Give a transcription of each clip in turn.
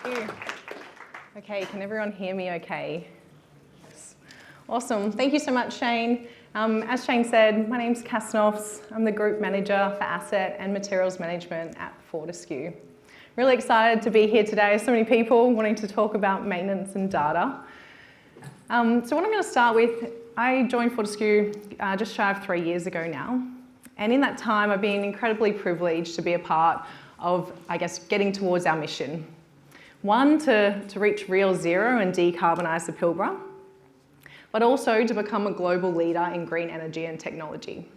Thank you. Okay, can everyone hear me okay? Awesome. Thank you so much, Shane. As Shane said, my name's Kass Nofz. I'm the Group Manager for Asset and Materials Management at Fortescue. Really excited to be here today. So many people wanting to talk about maintenance and data. So what I'm going to start with, I joined Fortescue just shy of 3 years ago now. And in that time, I've been incredibly privileged to be a part of, I guess, getting towards our mission. One, to reach real zero and decarbonise the Pilbara, but also to become a global leader in green energy and technology.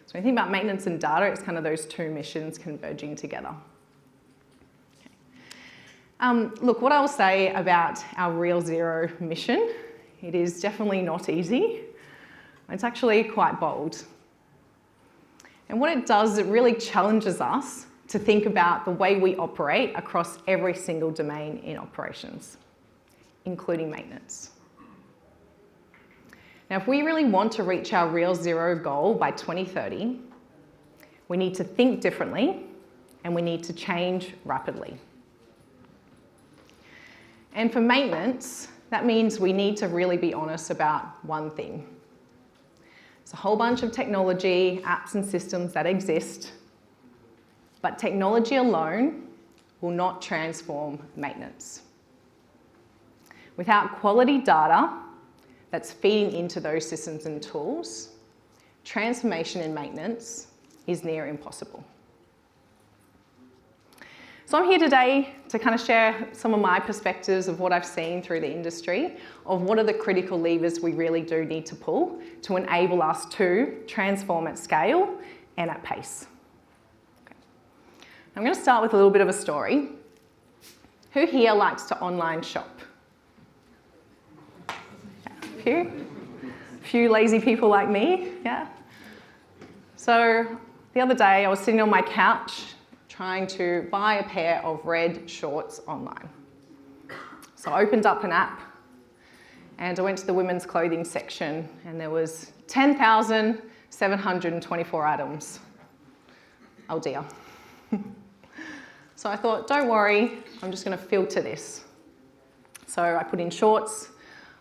So when you think about maintenance and data, it's kind of those two missions converging together. Look, what I'll say about our real zero mission, it is definitely not easy. It's actually quite bold. And what it does, it really challenges us to think about the way we operate across every single domain in operations, including maintenance. Now, if we really want to reach our real zero goal by 2030, we need to think differently and we need to change rapidly. And for maintenance, that means we need to really be honest about one thing. There's a whole bunch of technology, apps and systems that exist, but technology alone will not transform maintenance. Without quality data that's feeding into those systems and tools, transformation in maintenance is near impossible. So I'm here today to kind of share some of my perspectives of what I've seen through the industry, of what are the critical levers we really do need to pull to enable us to transform at scale and at pace. Okay. I'm going to start with a little bit of a story. Who here likes to online shop? A few lazy people like me, yeah? So the other day I was sitting on my couch trying to buy a pair of red shorts online. So I opened up an app and I went to the women's clothing section and there was 10,724 items. Oh dear. So I thought, don't worry, I'm just going to filter this. So I put in shorts,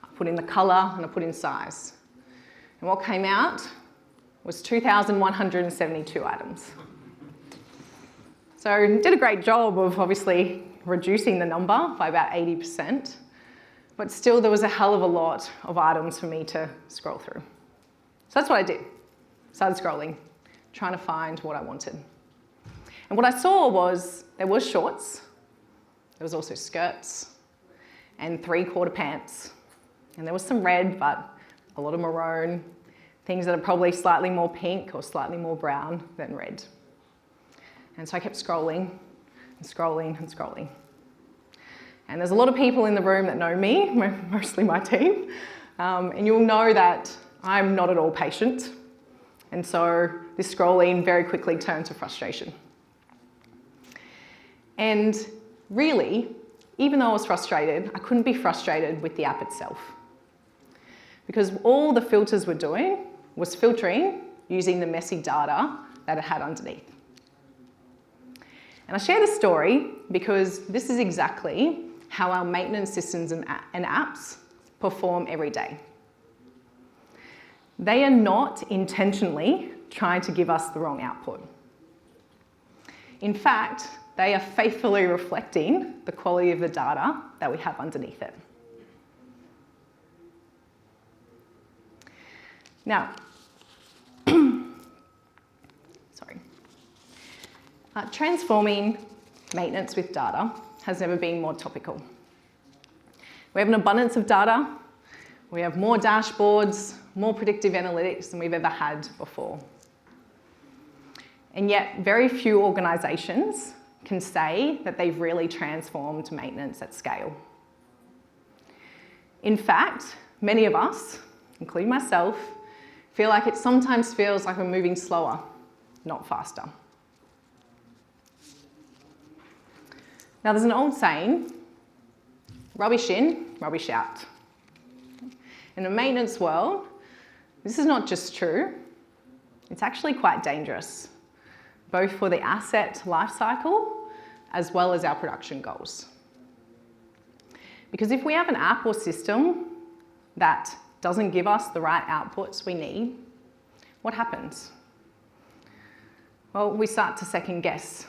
I put in the colour and I put in size. And what came out was 2,172 items. So I did a great job of obviously reducing the number by about 80%, but still there was a hell of a lot of items for me to scroll through. So that's what I did. Started scrolling, trying to find what I wanted. And what I saw was there was shorts, there was also skirts and 3/4 pants. And there was some red, but a lot of maroon, things that are probably slightly more pink or slightly more brown than red. And so I kept scrolling and scrolling and scrolling. And there's a lot of people in the room that know me, mostly my team, and you'll know that I'm not at all patient. And so this scrolling very quickly turned to frustration. And really, even though I was frustrated, I couldn't be frustrated with the app itself. Because all the filters were doing was filtering using the messy data that it had underneath. And I share this story because this is exactly how our maintenance systems and apps perform every day. They are not intentionally trying to give us the wrong output. In fact, they are faithfully reflecting the quality of the data that we have underneath it. Now, transforming maintenance with data has never been more topical. We have an abundance of data. We have more dashboards, more predictive analytics than we've ever had before. And yet, very few organisations can say that they've really transformed maintenance at scale. In fact, many of us, including myself, feel like it sometimes feels like we're moving slower, not faster. Now, there's an old saying, rubbish in, rubbish out. In the maintenance world, this is not just true, it's actually quite dangerous, both for the asset lifecycle, as well as our production goals. Because if we have an app or system that doesn't give us the right outputs we need, what happens? Well, we start to second guess.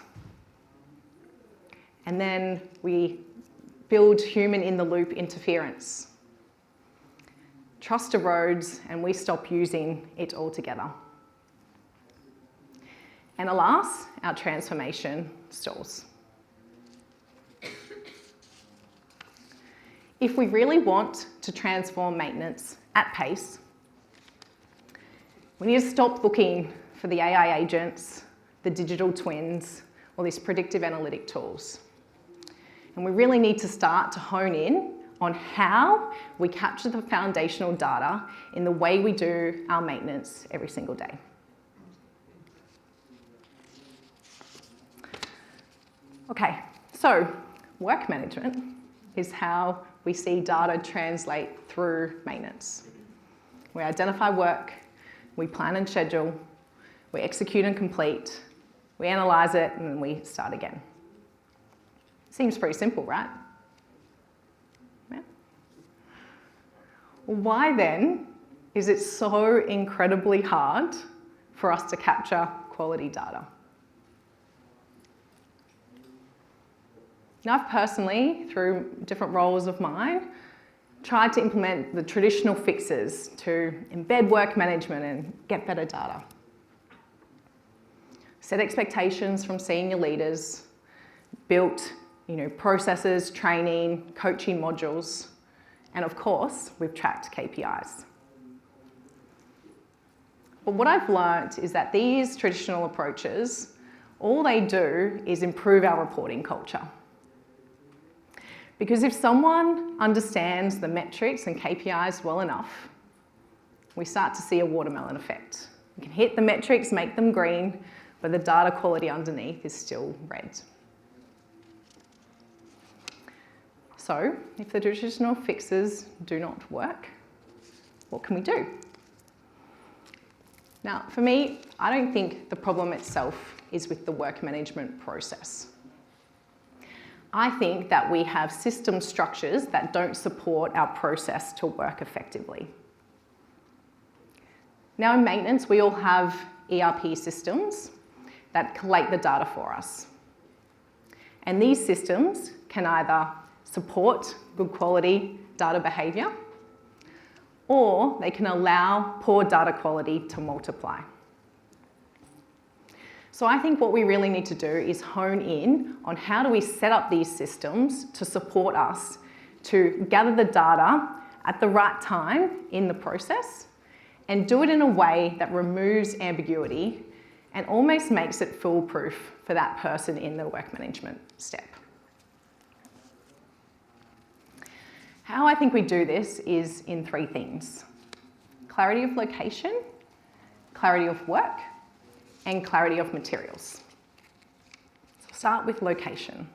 And then we build human in the loop interference. Trust erodes and we stop using it altogether. And alas, our transformation stalls. If we really want to transform maintenance at pace, we need to stop looking for the AI agents, the digital twins, or these predictive analytic tools. And we really need to start to hone in on how we capture the foundational data in the way we do our maintenance every single day. Okay, so work management is how we see data translate through maintenance. We identify work, we plan and schedule, we execute and complete, we analyze it, and then we start again. Seems pretty simple, right? Yeah. Why then is it so incredibly hard for us to capture quality data? Now, I've personally, through different roles of mine, tried to implement the traditional fixes to embed work management and get better data. Set expectations from senior leaders, built processes, training, coaching modules, and of course, we've tracked KPIs. But what I've learnt is that these traditional approaches, all they do is improve our reporting culture. Because if someone understands the metrics and KPIs well enough, we start to see a watermelon effect. We can hit the metrics, make them green, but the data quality underneath is still red. So, if the traditional fixes do not work, what can we do? Now, for me, I don't think the problem itself is with the work management process. I think that we have system structures that don't support our process to work effectively. Now in maintenance, we all have ERP systems that collate the data for us. And these systems can either support good quality data behaviour, or they can allow poor data quality to multiply. So I think what we really need to do is hone in on how do we set up these systems to support us to gather the data at the right time in the process and do it in a way that removes ambiguity and almost makes it foolproof for that person in the work management step. How I think we do this is in three things: clarity of location, clarity of work, and clarity of materials. So I'll start with location.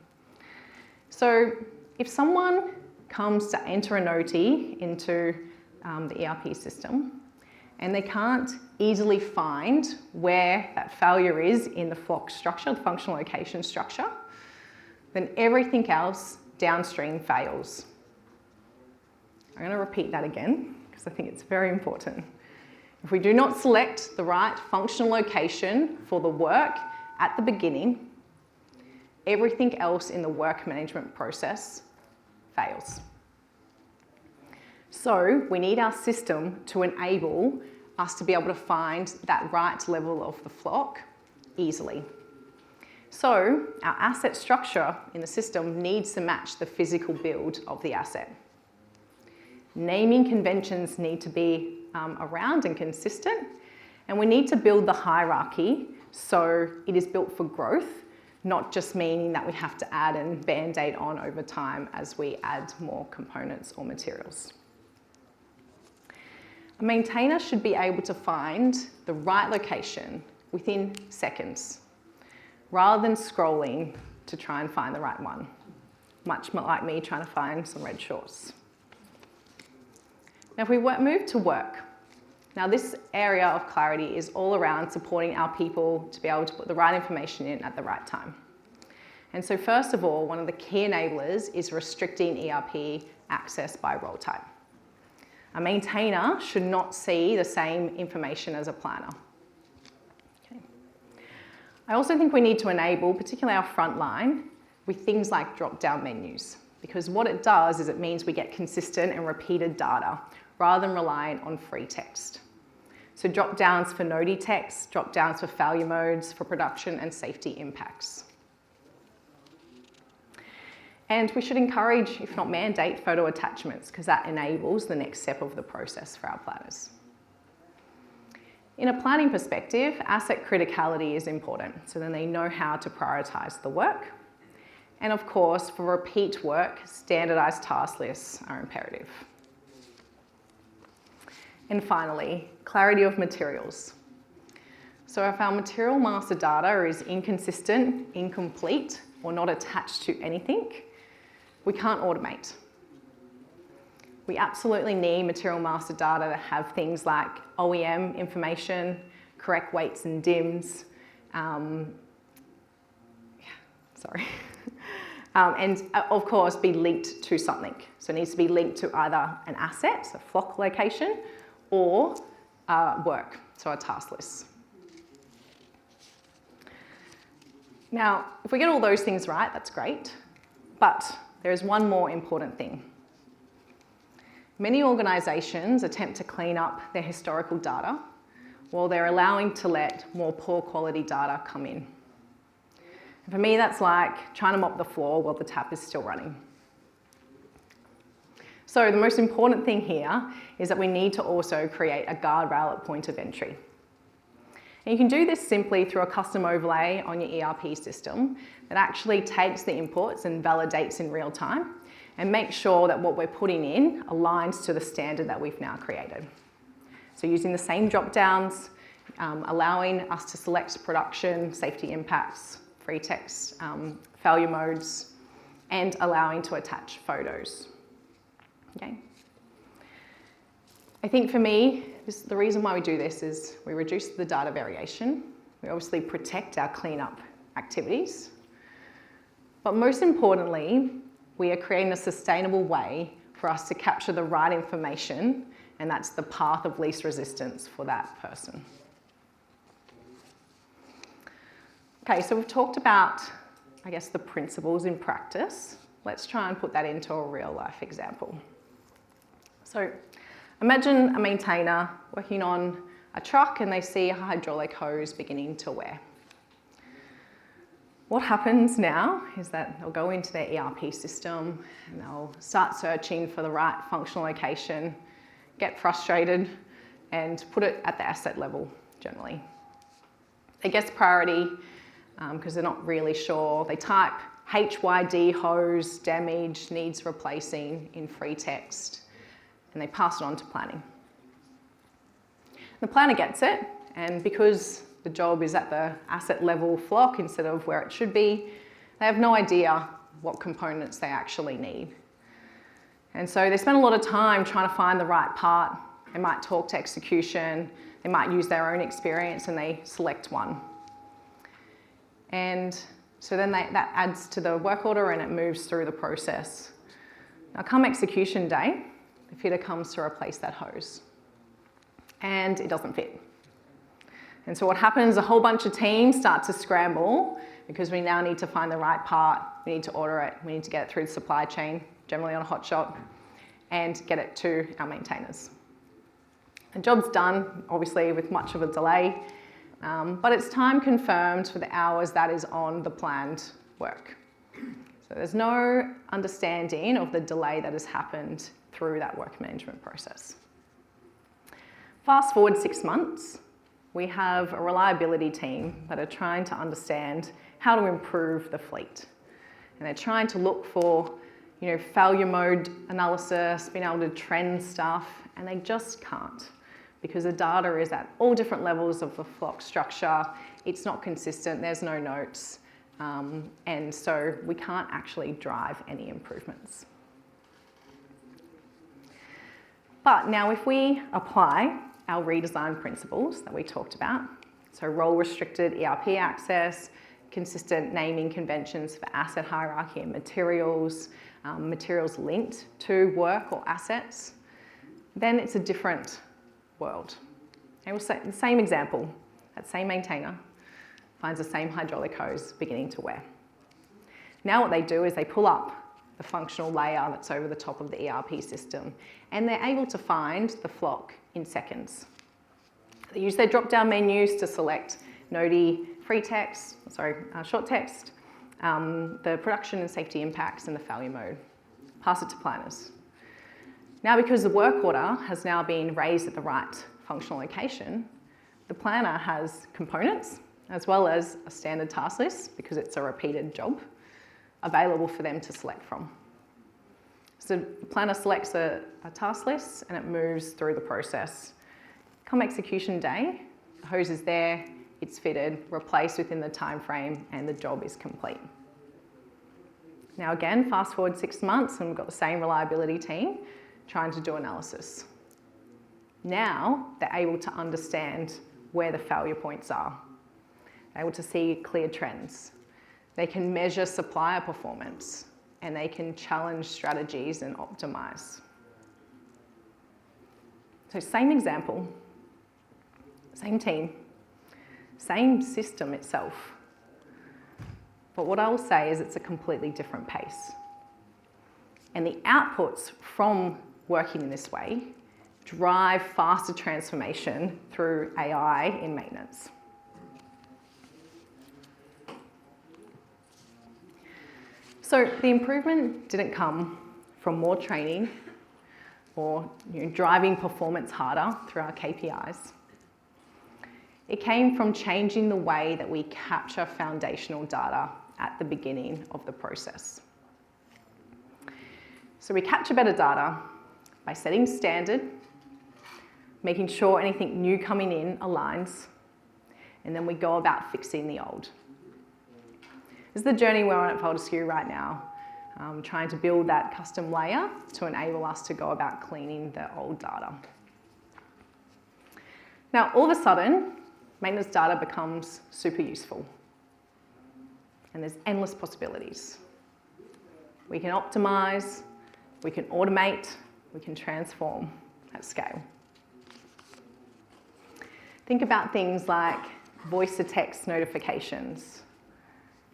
So if someone comes to enter an OT into the ERP system and they can't easily find where that failure is in the FLOC structure, the functional location structure, then everything else downstream fails. I'm going to repeat that again because I think it's very important. If we do not select the right functional location for the work at the beginning, everything else in the work management process fails. So we need our system to enable us to be able to find that right level of the FLOC easily. So our asset structure in the system needs to match the physical build of the asset. Naming conventions need to be around and consistent, and we need to build the hierarchy so it is built for growth, not just meaning that we have to add and band-aid on over time as we add more components or materials. A maintainer should be able to find the right location within seconds, rather than scrolling to try and find the right one, much like me trying to find some red shorts. Now if we move to work, now this area of clarity is all around supporting our people to be able to put the right information in at the right time. And so first of all, one of the key enablers is restricting ERP access by role type. A maintainer should not see the same information as a planner. Okay. I also think we need to enable, particularly our frontline, with things like drop-down menus, because what it does is it means we get consistent and repeated data rather than relying on free text. So drop-downs for noddy text, drop-downs for failure modes, for production and safety impacts. And we should encourage, if not mandate, photo attachments, because that enables the next step of the process for our planners. In a planning perspective, asset criticality is important, so then they know how to prioritise the work. And of course, for repeat work, standardised task lists are imperative. And finally, clarity of materials. So if our material master data is inconsistent, incomplete, or not attached to anything, we can't automate. We absolutely need material master data to have things like OEM information, correct weights and DIMs, and of course be linked to something. So it needs to be linked to either an asset, a flock location, or work, so a task list. Now, if we get all those things right, that's great, but there is one more important thing. Many organisations attempt to clean up their historical data while they're allowing to let more poor quality data come in. And for me, that's like trying to mop the floor while the tap is still running. So the most important thing here is that we need to also create a guardrail at point of entry. And you can do this simply through a custom overlay on your ERP system that actually takes the inputs and validates in real time and makes sure that what we're putting in aligns to the standard that we've now created. So using the same drop-downs, allowing us to select production, safety impacts, free text, failure modes, and allowing to attach photos. Okay. I think for me, the reason why we do this is we reduce the data variation. We obviously protect our cleanup activities. But most importantly, we are creating a sustainable way for us to capture the right information, and that's the path of least resistance for that person. Okay, so we've talked about, I guess, the principles in practice. Let's try and put that into a real life example. So imagine a maintainer working on a truck and they see a hydraulic hose beginning to wear. What happens now is that they'll go into their ERP system and they'll start searching for the right functional location, get frustrated, and put it at the asset level generally. They guess priority because they're not really sure. They type HYD hose, damage, needs replacing in free text, and they pass it on to planning. The planner gets it, and because the job is at the asset level flock instead of where it should be, they have no idea what components they actually need. And so they spend a lot of time trying to find the right part. They might talk to execution, they might use their own experience, and they select one. And so then that adds to the work order and it moves through the process. Now come execution day, the fitter comes to replace that hose and it doesn't fit. And so what happens, a whole bunch of teams start to scramble because we now need to find the right part, we need to order it, we need to get it through the supply chain, generally on a hot shot, and get it to our maintainers. The job's done, obviously with much of a delay, but it's time confirmed for the hours that is on the planned work. So there's no understanding of the delay that has happened through that work management process. Fast forward 6 months, we have a reliability team that are trying to understand how to improve the fleet. And they're trying to look for, failure mode analysis, being able to trend stuff, and they just can't because the data is at all different levels of the flock structure. It's not consistent, there's no notes, and so we can't actually drive any improvements. But now if we apply our redesign principles that we talked about, so role-restricted ERP access, consistent naming conventions for asset hierarchy and materials, materials linked to work or assets, then it's a different world. And we'll say the same example, that same maintainer finds the same hydraulic hose beginning to wear. Now what they do is they pull up the functional layer that's over the top of the ERP system, and they're able to find the flock in seconds. They use their drop-down menus to select NODI short text, the production and safety impacts, and the failure mode. Pass it to planners. Now, because the work order has now been raised at the right functional location, the planner has components as well as a standard task list, because it's a repeated job, available for them to select from. So the planner selects a task list and it moves through the process. Come execution day, the hose is there, it's fitted, replaced within the time frame, and the job is complete. Now again, fast forward 6 months and we've got the same reliability team trying to do analysis. Now they're able to understand where the failure points are. They're able to see clear trends. They can measure supplier performance, and they can challenge strategies and optimize. So same example, same team, same system itself. But what I will say is it's a completely different pace. And the outputs from working in this way drive faster transformation through AI in maintenance. So the improvement didn't come from more training or driving performance harder through our KPIs. It came from changing the way that we capture foundational data at the beginning of the process. So we capture better data by setting standard, making sure anything new coming in aligns, and then we go about fixing the old. This is the journey we're on at Fortescue right now, trying to build that custom layer to enable us to go about cleaning the old data. Now, all of a sudden, maintenance data becomes super useful, and there's endless possibilities. We can optimize, we can automate, we can transform at scale. Think about things like voice-to-text notifications,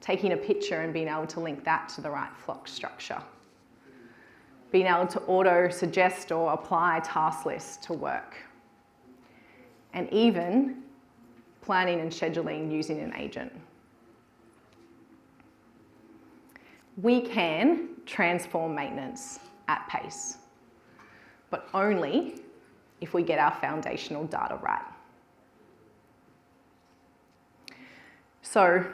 taking a picture and being able to link that to the right flock structure, being able to auto-suggest or apply task lists to work, and even planning and scheduling using an agent. We can transform maintenance at pace, but only if we get our foundational data right. So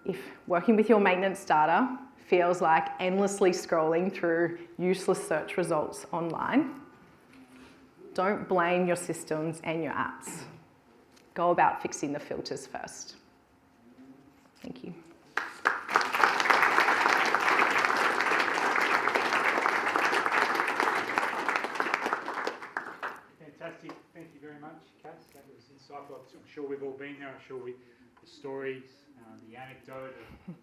if working with your maintenance data feels like endlessly scrolling through useless search results online, don't blame your systems and your apps. Go about fixing the filters first. Thank you. Fantastic. Thank you very much, Kass. That was insightful. I'm sure we've all been there. I'm sure the stories, the anecdote of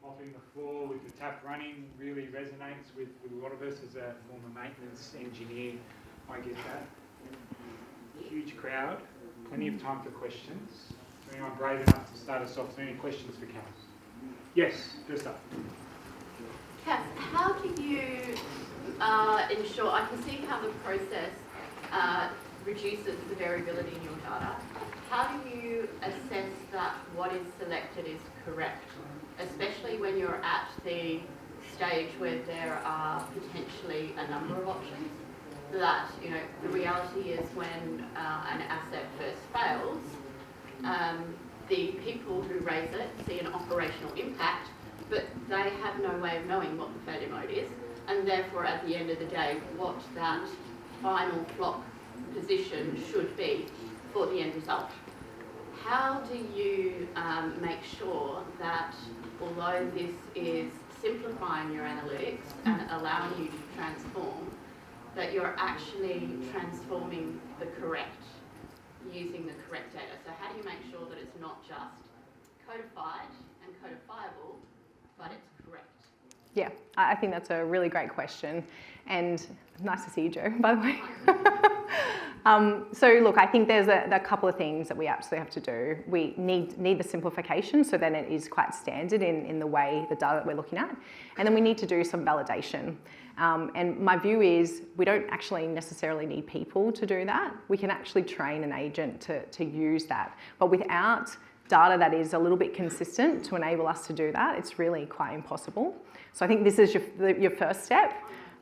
mopping the floor with the tap running really resonates with a lot of us as a former maintenance engineer. I get that. Huge crowd. Plenty of time for questions. Is anyone brave enough to start us off? Any questions for Kass? Yes, first up. Kass, how do you ensure, I can see how the process reduces the variability in your data. How do you assess that what is selected is correct, especially when you're at the stage where there are potentially a number of options? That, you know, the reality is when an asset first fails, the people who raise it see an operational impact, but they have no way of knowing what the failure mode is, and therefore at the end of the day, what that final flock position should be for the end result. How do you make sure that although this is simplifying your analytics and allowing you to transform, that you're actually transforming the correct, using the correct data? So how do you make sure that it's not just codified and uncodifiable, but it's correct? Yeah, I think that's a really great question. And nice to see you, Joe, by the way. So look, I think there's a couple of things that we absolutely have to do. We need the simplification so then it is quite standard in the way, the data that we're looking at. And then we need to do some validation. And my view is we don't actually necessarily need people to do that. We can actually train an agent to use that. But without data that is a little bit consistent to enable us to do that, it's really quite impossible. So I think this is your first step.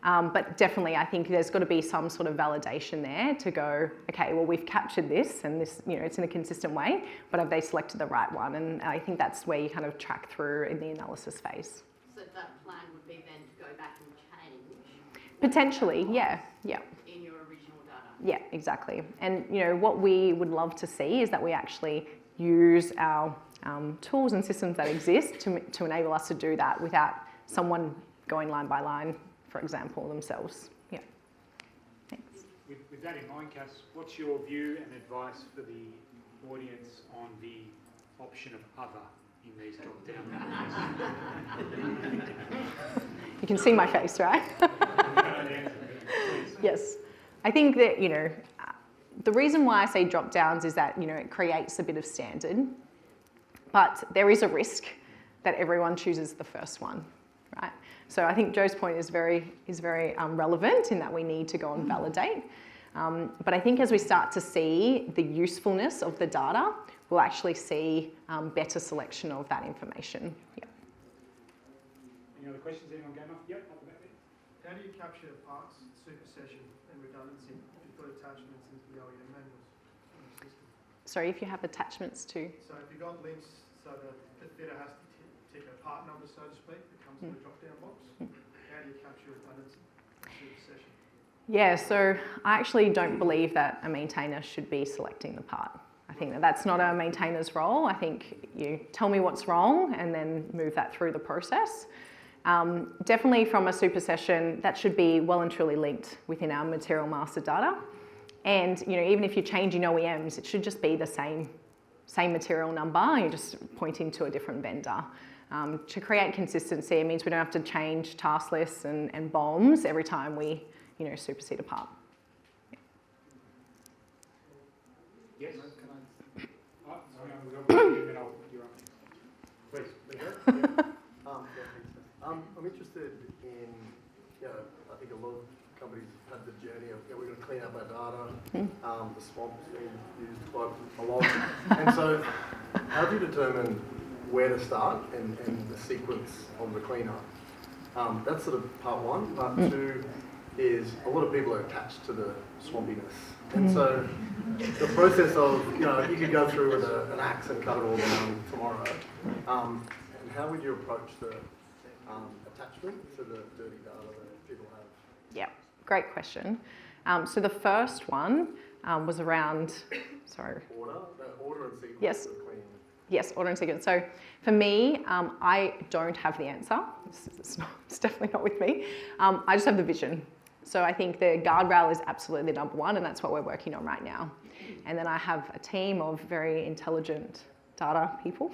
But definitely, I think there's got to be some sort of validation there to go, okay, well, we've captured this and this, it's in a consistent way, but have they selected the right one? And I think that's where you kind of track through in the analysis phase. So that plan would be then to go back and change? Potentially, yeah. In your original data? Yeah, exactly. And, what we would love to see is that we actually use our tools and systems that exist to enable us to do that without someone going line by line, for example, themselves. Yeah. Thanks. With that in mind, Kass, what's your view and advice for the audience on the option of other in these drop-down menus? You can see my face, right? Yes. I think that, the reason why I say drop-downs is that, it creates a bit of standard, but there is a risk that everyone chooses the first one, right? So I think Joe's point is very relevant in that we need to go and validate. But I think as we start to see the usefulness of the data, we'll actually see better selection of that information. Yeah. Any other questions? Anyone going off? Yep, up the back there. How do you capture parts, supersession and redundancy if you've got attachments into the OEM manuals in the system? Sorry, if you have attachments to? So if you've got links so that the fitter has to tick a part number, so to speak, that comes in the drop-down box, how do you capture redundancy and supersession? Yeah, so I actually don't believe that a maintainer should be selecting the part. I think that's not a maintainer's role. I think you tell me what's wrong and then move that through the process. Definitely from a supersession, that should be well and truly linked within our material master data. And even if you're changing OEMs, it should just be the same material number, you're just pointing to a different vendor. To create consistency, it means we don't have to change task lists and bombs every time we supersede a part. Yes? Oh, sorry, we've got one here, then you're up. Please. I'm interested in, I think a lot of companies have the journey of, we're going to clean up our data. The swamp's been used quite a lot. And so how do you determine where to start and the sequence of the cleanup? That's sort of part one. Part two is a lot of people are attached to the swampiness. And so the process of, you could go through with an axe and cut it all down tomorrow. And how would you approach the attachment to the dirty data that people have? Yeah, great question. So the first one was around, Order and sequence. Yes. For the cleaning. Yes, order and sequence. So for me, I don't have the answer. It's definitely not with me. I just have the vision. So I think the guardrail is absolutely the number one, and that's what we're working on right now. And then I have a team of very intelligent data people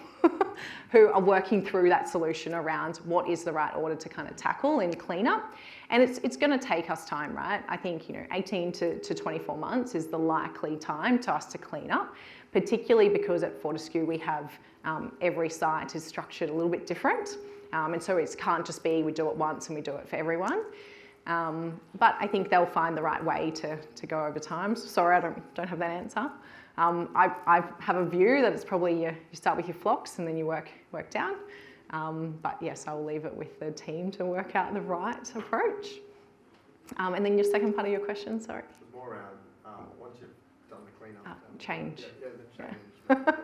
who are working through that solution around what is the right order to kind of tackle and clean up. And it's going to take us time, right? I think 18 to 24 months is the likely time to us to clean up, particularly because at Fortescue we have every site is structured a little bit different. And so it can't just be we do it once and we do it for everyone. But I think they'll find the right way to go over time. Sorry, I don't have that answer. I have a view that it's probably you start with your flocks and then you work down. But yes, I'll leave it with the team to work out the right approach. And then your second part of your question, sorry. It's more around once you've done the cleanup. Change. The change.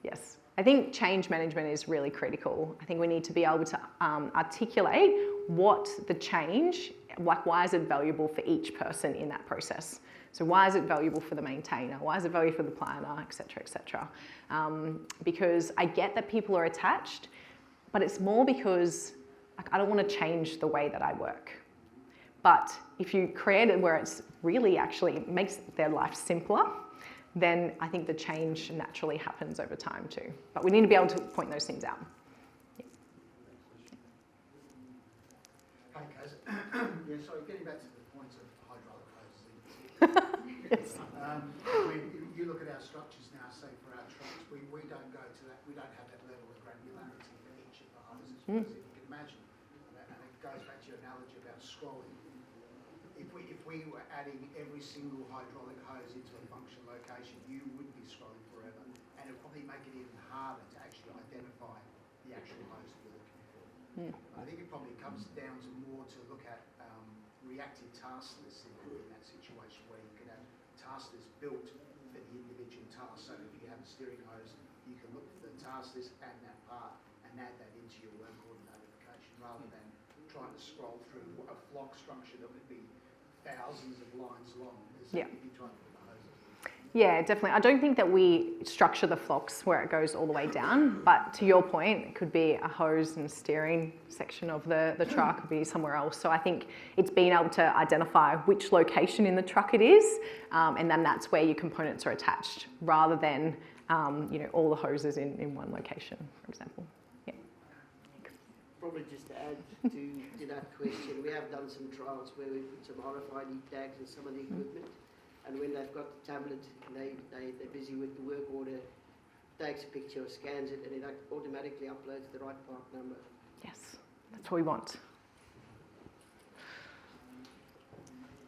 Yes. I think change management is really critical. I think we need to be able to articulate what the change, like why is it valuable for each person in that process. So why is it valuable for the maintainer? Why is it valuable for the planner, et cetera, et cetera? Because I get that people are attached, but it's more because I don't want to change the way that I work. But if you create it where it's really actually makes their life simpler, then I think the change naturally happens over time too. But we need to be able to point those things out. Hi, Kass. Yeah, sorry, getting back to the points of hydraulic hoses. Yes. When you look at our structures now, say for our trucks, we don't go to that, we don't have that level of granularity for each of the hoses. Because if you can imagine, and it goes back to your analogy about scrolling, if we were adding every single hydraulic hose into a function location, you would be scrolling forever, and it would probably make it even harder to actually identify the actual hose that you're looking for. I think it probably comes down to more to look at reactive task lists in that situation, where you can have task lists built for the individual task. So if you have a steering hose, you can look for the task list and that part and add that into your work order notification, rather than trying to scroll through a flock structure that would be thousands of lines long. Yeah. If you try to put the hoses in. Yeah, definitely. I don't think that we structure the flocks where it goes all the way down, but to your point, it could be a hose and steering section of the truck, could be somewhere else. So I think it's being able to identify which location in the truck it is, and then that's where your components are attached, rather than all the hoses in one location, for example. Yeah. Probably just to add to that question, we have done some trials where we put some RFID tags in some of the equipment. And when they've got the tablet and they're busy with the work order, takes a picture, scans it, and it automatically uploads the right part number. Yes, that's what we want.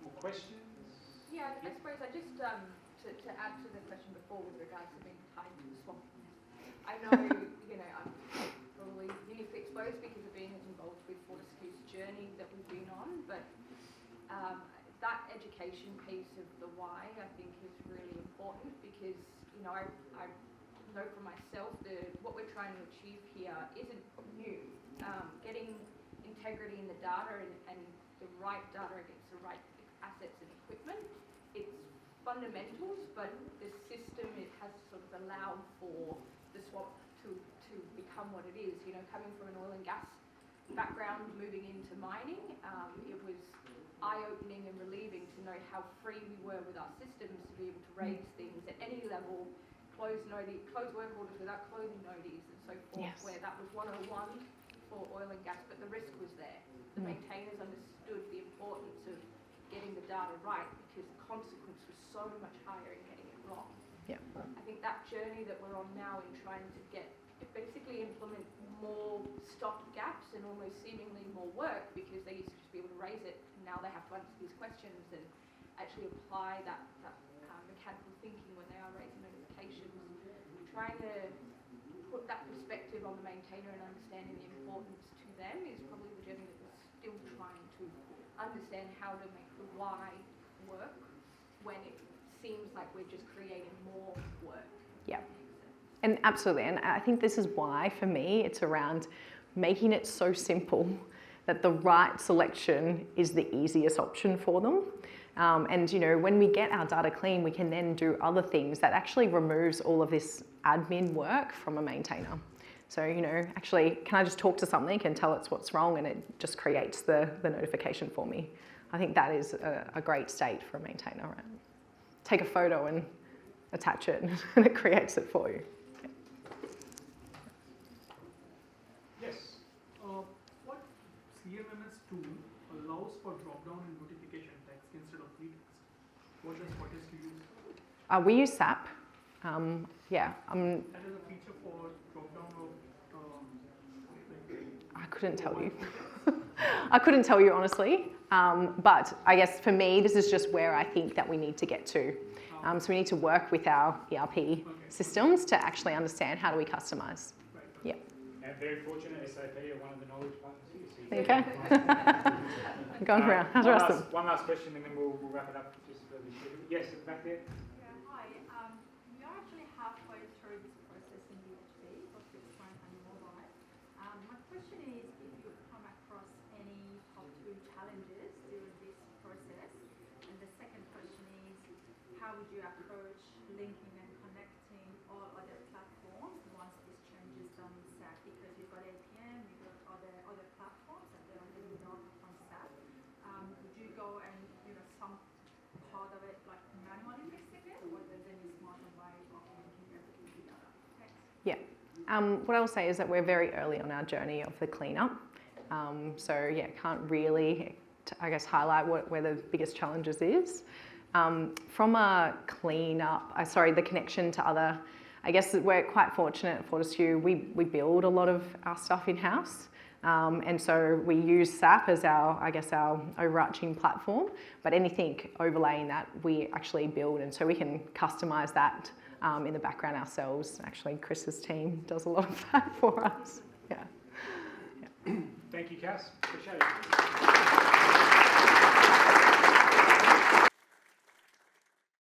More questions? Yeah, I suppose I just, to add to the question before with regards to being tied to the swamp. I know, I'm probably uniquely exposed because of being involved with Fortescue's journey that we've been on, but that education piece of the why, I think, is really important, because I know for myself what we're trying to achieve here isn't new. Getting integrity in the data and the right data against the right assets and equipment, it's fundamentals, but the system, it has sort of allowed for the swap to become what it is. Coming from an oil and gas background, moving into mining, it was eye-opening and relieving to know how free we were with our systems to be able to raise things at any level, close work orders without closing notices and so forth, Yes. where that was 101 for oil and gas, but the risk was there. The maintainers understood the importance of getting the data right, because the consequence was so much higher in getting it wrong. Yeah. I think that journey that we're on now in trying to basically implement more stop gaps and almost seemingly more work, because they used to just be able to raise it, and now they have to answer these questions and actually apply that mechanical thinking when they are raising notifications. Trying to put that perspective on the maintainer and understanding the importance to them is probably the journey that we're still trying to understand, how to make the why work when it seems like we're just creating more work. Yeah. And absolutely, and I think this is why, for me, it's around making it so simple that the right selection is the easiest option for them. And when we get our data clean, we can then do other things that actually removes all of this admin work from a maintainer. So, actually, can I just talk to something and tell it what's wrong, and it just creates the notification for me. I think that is a great state for a maintainer, right? Take a photo and attach it, and it creates it for you. Yes. What CMMS tool allows for drop-down and notification text instead of free text? What does Fortescue use? We use SAP. And as a feature for drop-down of I couldn't tell you. I couldn't tell you, honestly. But I guess for me, this is just where I think that we need to get to. So we need to work with our ERP systems to actually understand how do we customize. Yeah. And very fortunate, SAP are one of the knowledge partners here. So There you go. Gone around. How's the rest of them? One last question, and then we'll wrap it up. Just for the yes, back there. Yeah, hi. You're actually halfway through this process in UHB for fixed line and mobile. My question is if you've come across any top 2 challenges during this process, and the second question is how would you approach linking and connecting all other platforms once this change is done in SAP? Because you've got APM, you've got other platforms, and they're really not from SAP. Would you go and some part of it like manually fixing it, or there's any smarter way of linking everything together? Thanks. Yeah. What I will say is that we're very early on our journey of the cleanup. So yeah, can't really, I guess, highlight where the biggest challenges is. From a the connection to other, I guess we're quite fortunate at Fortescue. We build a lot of our stuff in-house. And so we use SAP as our overarching platform, but anything overlaying that we actually build, and so we can customize that in the background ourselves. Actually, Chris's team does a lot of that for us. Yeah. Thank you, Kass. Appreciate it.